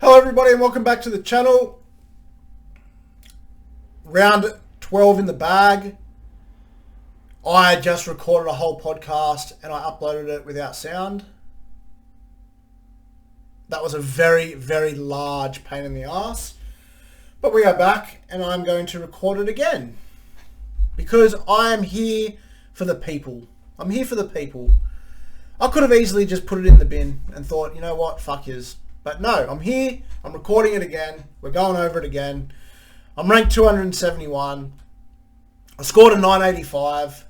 Hello everybody and welcome back to the channel. Round 12 in the bag. I just recorded a whole podcast and I uploaded it without sound. That was a very, very large pain in the ass. But we are back and I'm going to record it again. Because I am here for the people. I'm here for the people. I could have easily just put it in the bin and thought, you know what, fuck yous. But no, I'm here, I'm recording it again, we're going over it again. I'm ranked 271. I scored a 985.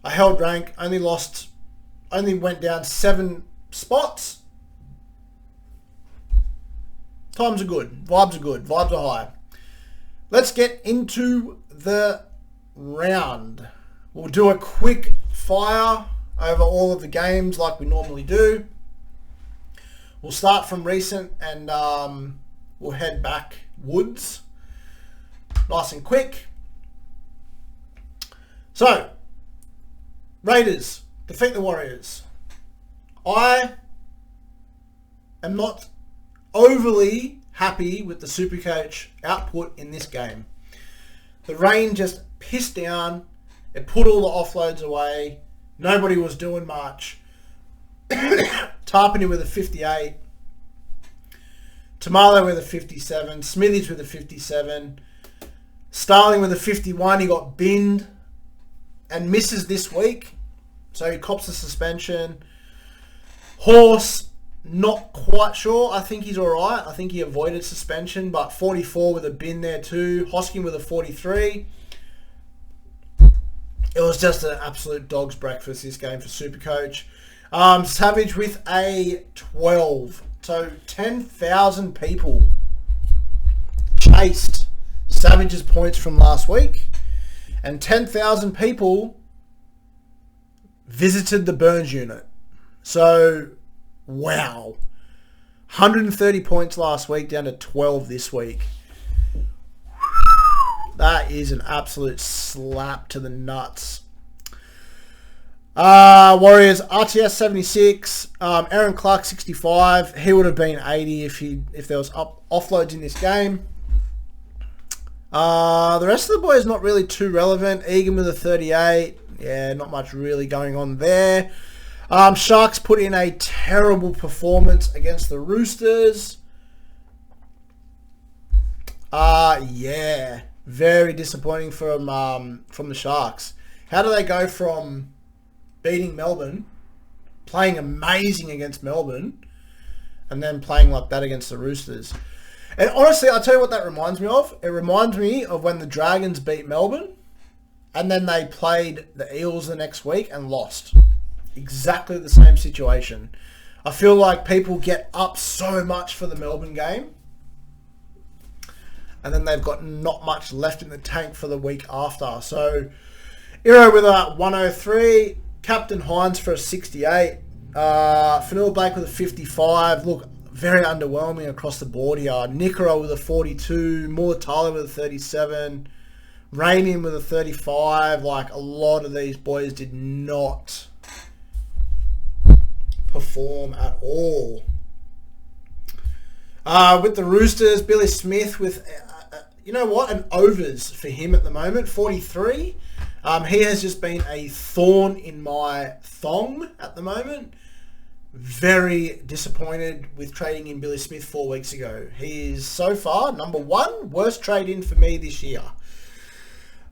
I held rank, only went down 7 spots. Times are good, vibes are high. Let's get into the round. We'll do a quick fire over all of the games like we normally do. We'll start from recent and we'll head backwards. Nice and quick. So, Raiders defeat the Warriors. I am not overly happy with the Supercoach output in this game. The rain just pissed down. It put all the offloads away. Nobody was doing much. Tarpany with a 58. Tamalo with a 57. Smithies with a 57. Starling with a 51. He got binned and misses this week. So he cops a suspension. Horse, not quite sure. I think he's alright. I think he avoided suspension. But 44 with a bin there too. Hosking with a 43. It was just an absolute dog's breakfast, this game for Supercoach. Savage with a 12. So 10,000 people chased Savage's points from last week. And 10,000 people visited the Burns unit. So, wow. 130 points last week, down to 12 this week. That is an absolute slap to the nuts. Warriors, RTS 76, Aaron Clark 65. He would have been 80 if there was offloads in this game. The rest of the boys not really too relevant. Egan with a 38. Yeah, not much really going on there. Sharks put in a terrible performance against the Roosters. Yeah, very disappointing from the Sharks. How do they go from beating Melbourne, playing amazing against Melbourne, and then playing like that against the Roosters? And honestly, I'll tell you what that reminds me of. It reminds me of when the Dragons beat Melbourne, and then they played the Eels the next week and lost. Exactly the same situation. I feel like people get up so much for the Melbourne game, and then they've got not much left in the tank for the week after. So, Iro with a 103. Captain Hines for a 68. Fanua Blake with a 55. Look, very underwhelming across the board here. Nikoro with a 42. Mulatalo with a 37. Rainian with a 35. Like, a lot of these boys did not perform at all. With the Roosters, Billy Smith with, you know what, an overs for him at the moment, 43. He has just been a thorn in my thong at the moment. Very disappointed with trading in Billy Smith 4 weeks ago. He is so far number 1 worst trade in for me this year.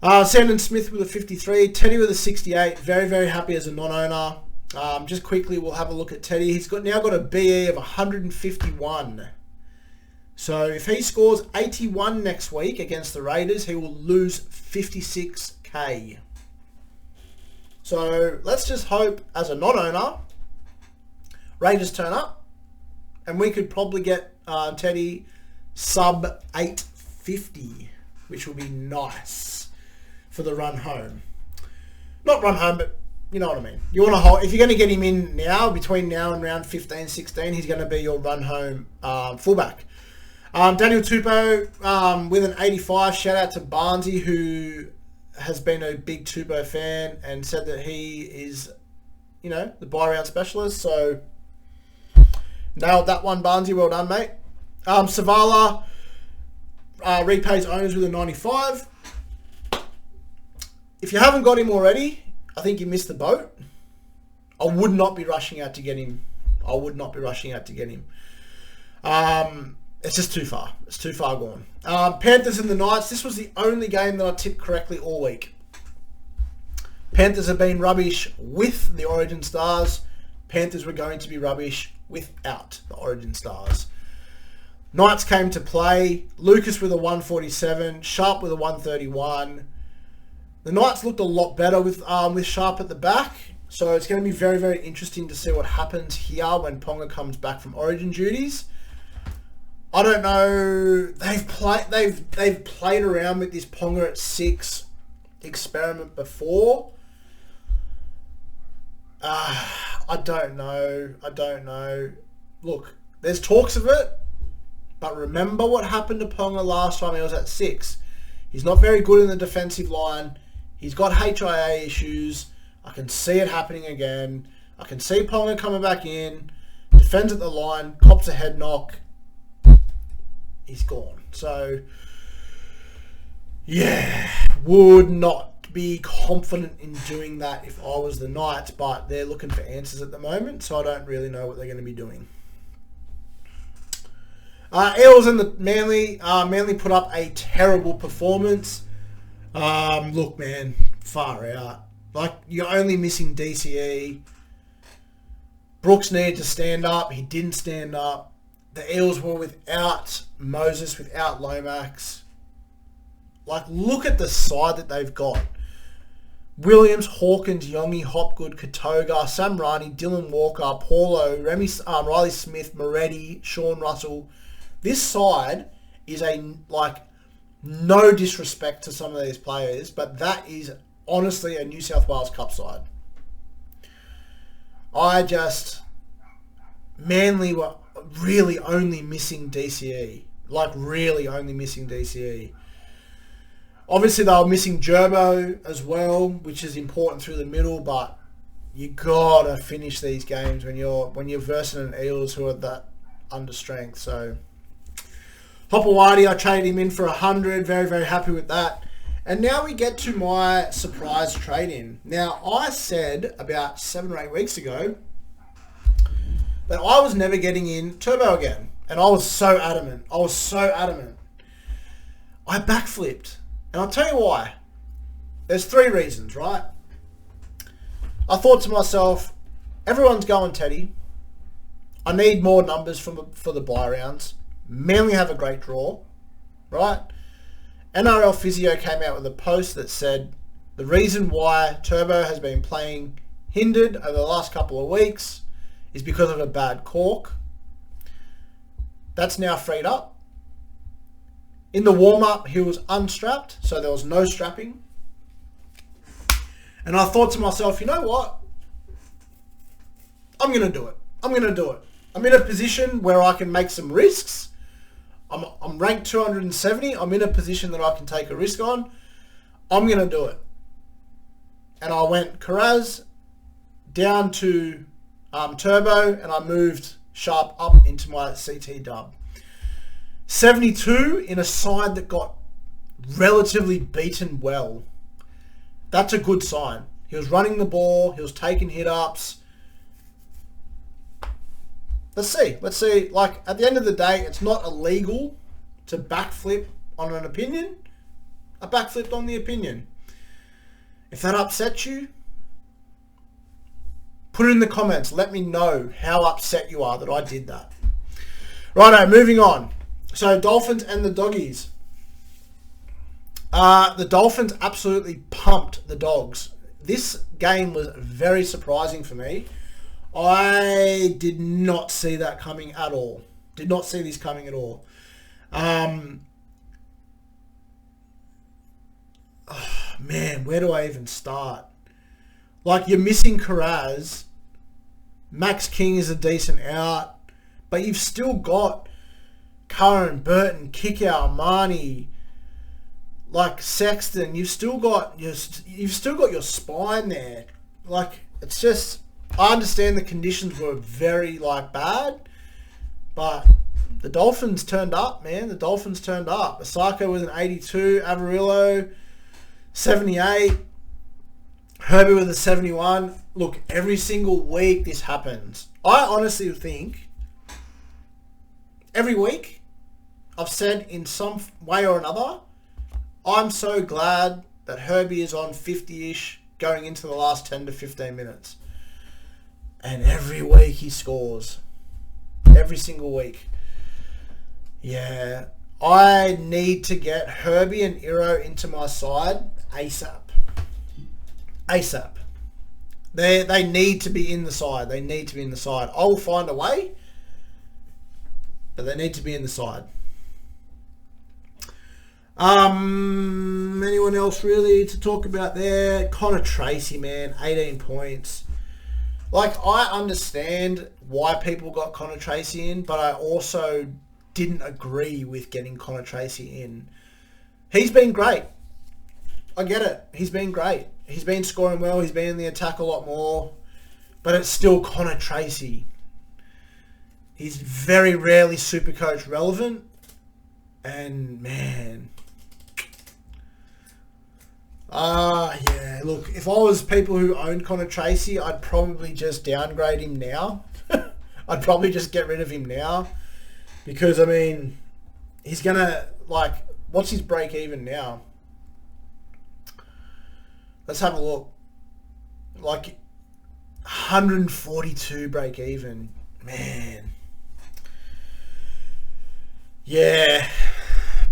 Sandon Smith with a 53. Teddy with a 68. Very, very happy as a non-owner. Just quickly, we'll have a look at Teddy. He's now got a BE of 151. So if he scores 81 next week against the Raiders, he will lose 56k. So let's just hope, as a non-owner, Raiders turn up, and we could probably get Teddy sub 850, which will be nice for the run home. Not run home, but you know what I mean. You want to hold, if you're going to get him in now, between now and round 15, 16, he's going to be your run home fullback. Daniel Tupou with an 85. Shout out to Barnesy, who has been a big Tupou fan and said that he is, you know, the buy-round specialist. So nailed that one, Barnesy. Well done, mate. Savala repays owners with a 95. If you haven't got him already, I think you missed the boat. I would not be rushing out to get him. It's just too far. It's too far gone. Panthers and the Knights. This was the only game that I tipped correctly all week. Panthers have been rubbish with the Origin Stars. Panthers were going to be rubbish without the Origin Stars. Knights came to play. Lucas with a 147. Sharp with a 131. The Knights looked a lot better with Sharp at the back. So it's going to be very, very interesting to see what happens here when Ponga comes back from Origin duties. I don't know. They've played around with this Ponga at 6 experiment before. I don't know. Look, there's talks of it, but remember what happened to Ponga last time he was at 6. He's not very good in the defensive line. He's got HIA issues. I can see it happening again. I can see Ponga coming back in, defends at the line, cops a head knock. He's gone. So, yeah, would not be confident in doing that if I was the Knights, but they're looking for answers at the moment, so I don't really know what they're going to be doing. Eels and the Manly. Manly put up a terrible performance. Look, man, far out. Like, you're only missing DCE. Brooks needed to stand up. He didn't stand up. The Eels were without Moses, without Lomax. Like, look at the side that they've got. Williams, Hawkins, Yongi, Hopgood, Katoga, Sam Rani, Dylan Walker, Paulo, Riley Smith, Moretti, Sean Russell. This side is no disrespect to some of these players, but that is honestly a New South Wales Cup side. Manly were really only missing DCE. Obviously, they were missing Gerbo as well, which is important through the middle, but you gotta finish these games when you're versing an Eels who are that under strength. So, Hopewadi, I traded him in for 100. Very, very happy with that. And now we get to my surprise trade-in. Now, I said about 7 or 8 weeks ago that I was never getting in Turbo again. And I was so adamant. I backflipped. And I'll tell you why. There's 3 reasons, right? I thought to myself, everyone's going Teddy. I need more numbers for the bye rounds. Manly have a great draw, right? NRL Physio came out with a post that said the reason why Turbo has been playing hindered over the last couple of weeks is because of a bad cork. That's now freed up. In the warm-up, he was unstrapped, so there was no strapping. And I thought to myself, you know what? I'm going to do it. I'm in a position where I can make some risks. I'm ranked 270. I'm in a position that I can take a risk on. I'm going to do it. And I went Karaz down to Turbo, and I moved Sharp up into my CT dub. 72 in a side that got relatively beaten well. That's a good sign. He was running the ball. He was taking hit-ups. Let's see. Like, at the end of the day, it's not illegal to backflip on an opinion. I backflipped on the opinion. If that upsets you, put it in the comments. Let me know how upset you are that I did that. Righto, moving on. So, Dolphins and the Doggies. The Dolphins absolutely pumped the Dogs. This game was very surprising for me. I did not see that coming at all. Did not see this coming at all. Man, where do I even start? Like, you're missing Karaz. Max King is a decent out. But you've still got Curran, Burton, Kickout, Marnie, like Sexton. You've still got your spine there. Like, it's just, I understand the conditions were very bad, but The Dolphins turned up, man. The Dolphins turned up. Osako with an 82. Avarillo, 78. Herbie with a 71. Look, every single week this happens. I honestly think every week I've said in some way or another, I'm so glad that Herbie is on 50-ish going into the last 10 to 15 minutes. And every week he scores. Every single week. Yeah. I need to get Herbie and Iro into my side ASAP. ASAP. They need to be in the side. They need to be in the side. I will find a way, but they need to be in the side. Anyone else really to talk about there? Connor Tracy, man, 18 points. Like, I understand why people got Connor Tracy in, but I also didn't agree with getting Connor Tracy in. He's been great. I get it. He's been great. He's been scoring well. He's been in the attack a lot more. But it's still Connor Tracy. He's very rarely Supercoach relevant. And, man. Yeah. Look, if I was people who owned Connor Tracy, I'd probably just downgrade him now. I'd probably just get rid of him now. Because, I mean, he's going to, like, what's his break even now? Let's have a look. Like, 142 break even. Man. Yeah.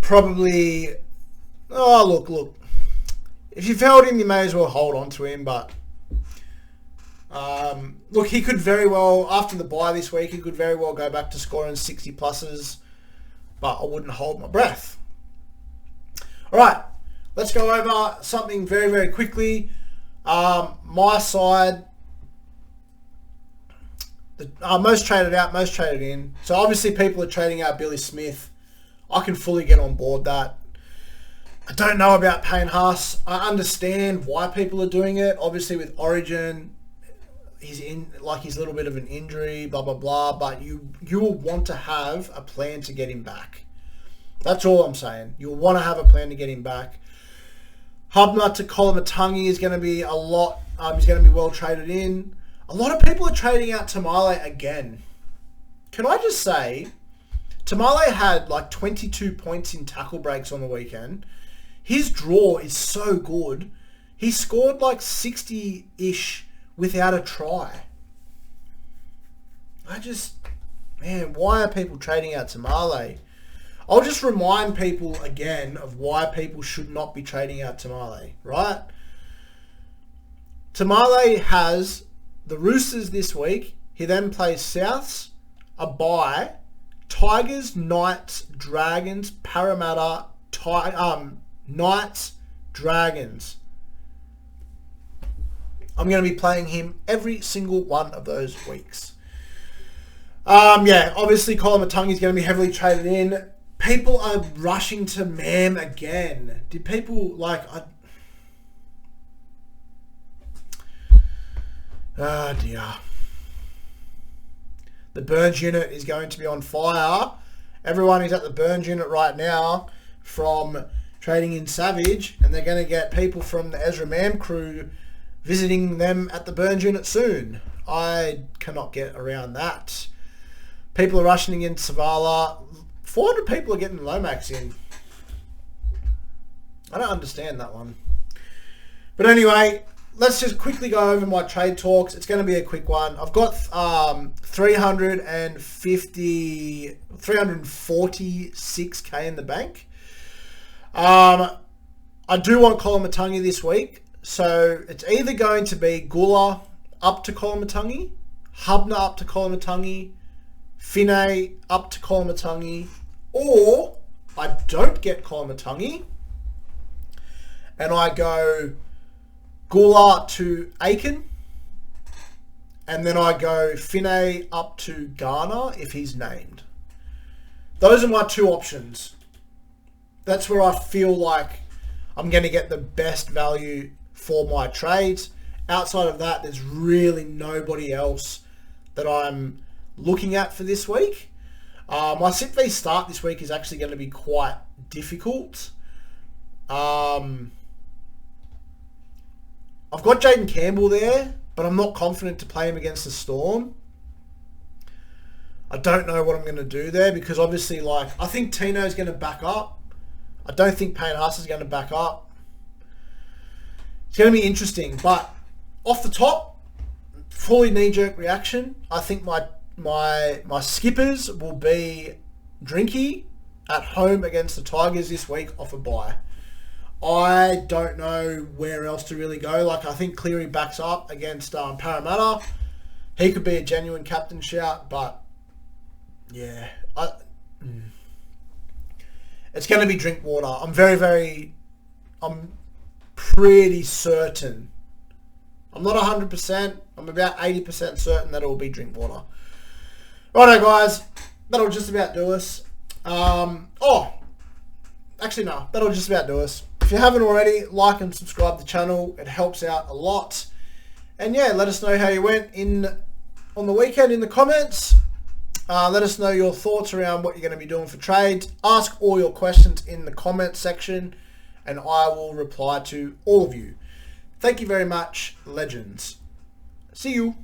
Probably. Oh, look. If you've held him, you may as well hold on to him. But, look, he could very well, after the bye this week, he could very well go back to scoring 60 pluses. But I wouldn't hold my breath. All right. Let's go over something very, very quickly. My side, most traded out, most traded in. So obviously people are trading out Billy Smith. I can fully get on board that. I don't know about Payne Haas. I understand why people are doing it. Obviously with Origin, he's in, like, he's a little bit of an injury, blah, blah, blah. But you will want to have a plan to get him back. That's all I'm saying. You'll want to have a plan to get him back. Hubner to Kolomatangi is going to be a lot. He's going to be well traded in. A lot of people are trading out Tamale again. Can I just say, Tamale had like 22 points in tackle breaks on the weekend. His draw is so good. He scored like 60-ish without a try. Man, why are people trading out Tamale? I'll just remind people again of why people should not be trading out Tamale, right? Tamale has the Roosters this week. He then plays Souths, a bye, Tigers, Knights, Dragons, Parramatta, Knights, Dragons. I'm going to be playing him every single one of those weeks. Yeah, obviously Kolomatangi is going to be heavily traded in. People are rushing to Mam again. Did people oh dear. The Burns unit is going to be on fire. Everyone is at the Burns unit right now from trading in Savage, and they're going to get people from the Ezra Mam crew visiting them at the Burns unit soon. I cannot get around that. People are rushing in Savala. 400 people are getting Lomax in. I don't understand that one. But anyway, let's just quickly go over my trade talks. It's going to be a quick one. I've got 346k in the bank. I do want Kolomatangi this week. So it's either going to be Gula up to Kolomatangi, Hubner up to Kolomatangi, Finney up to Kolomatangi, or I don't get Kolomatangi and I go Gula to Aiken, and then I go Finney up to Garner if he's named. Those are my two options. That's where I feel like I'm going to get the best value for my trades. Outside of that, there's really nobody else that I'm looking at for this week. My sit v start this week is actually going to be quite difficult. I've got Jaden Campbell there, but I'm not confident to play him against the Storm. I don't know what I'm going to do there because obviously, like, I think Tino's going to back up. I don't think Payne Haas is going to back up. It's going to be interesting, but off the top, fully knee-jerk reaction. I think my skippers will be Drinky at home against the Tigers this week off a bye. I don't know where else to really go. Like, I think Cleary backs up against Parramatta. He could be a genuine captain shout, but yeah, it's going to be Drinkwater. I'm I'm pretty certain. I'm not 100%. I'm about 80% certain that it will be Drinkwater. Righto, guys. That'll just about do us. Actually, no. That'll just about do us. If you haven't already, like and subscribe to the channel. It helps out a lot. And yeah, let us know how you went on the weekend in the comments. Let us know your thoughts around what you're going to be doing for trades. Ask all your questions in the comments section, and I will reply to all of you. Thank you very much, legends. See you.